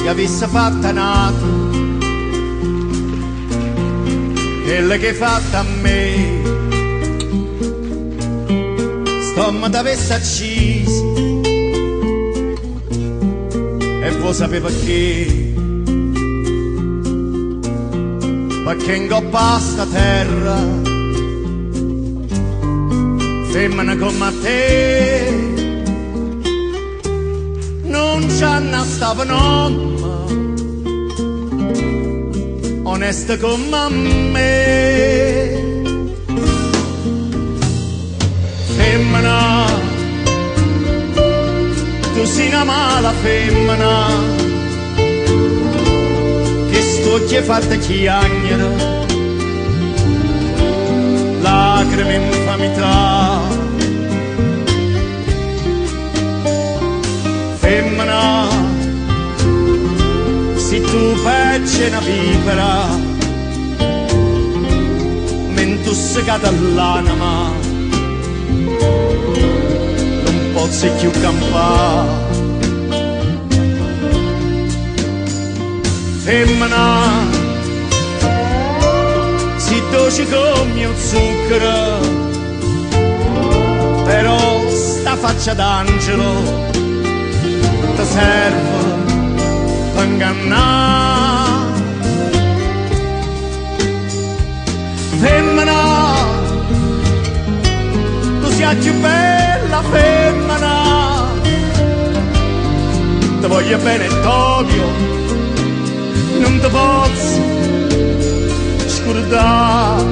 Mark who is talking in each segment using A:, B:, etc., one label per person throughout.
A: ti avesse fatta nata, quella che hai fatta a me, stomma t'avesse accisi e vuoi sapere perché in coppa sta terra femmina come te non c'hanno stava nonna onesta come me. Femmina, tu sei una mala femmina che sto che fatta chiagnere lacrime infamità. Femmina, se tu pecce una vipera mentre segata all'anima non posso più campare. Femmina, si dolce come mio zucchero, però sta faccia d'angelo ti serve per ingannare. Femmina, tu sei più bella femmina, ti voglio bene t'odio, non ti posso scordare,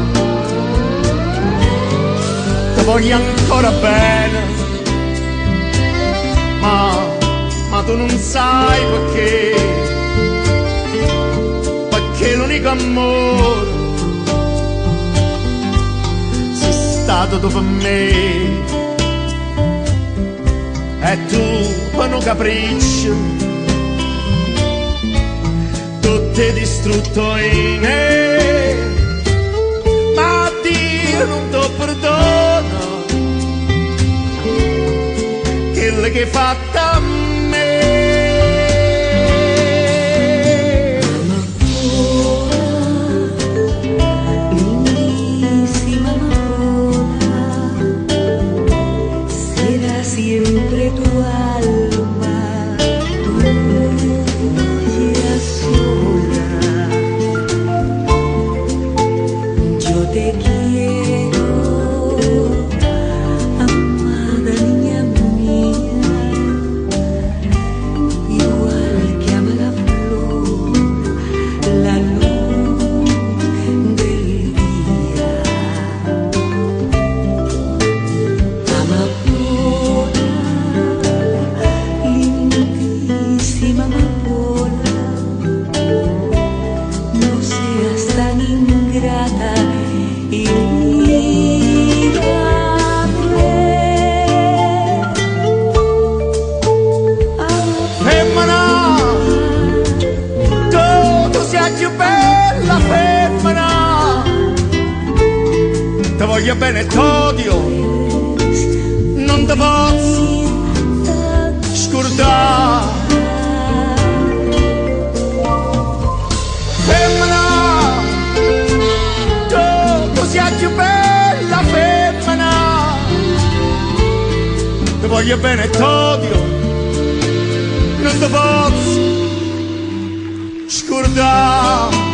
A: ti voglio ancora bene, ma tu non sai perché l'unico amore sei stato tu per me e tu per un capriccio tutto è distrutto in me, ma Dio non ti perdono quello che hai fatto a me.
B: Siempre tu alma, tuya sola. Yo te quiero, amada niña mía, igual que ama la flor, la luz del día. Lindísima amapola, no seas tan ingrata y mírame.
A: Femmina, tu sei più bella femmina, ti voglio bene e t'odio, non ti posso scordare. Femmina, tu sei più bella femmina, ti voglio bene e t'odio, non ti posso scordare.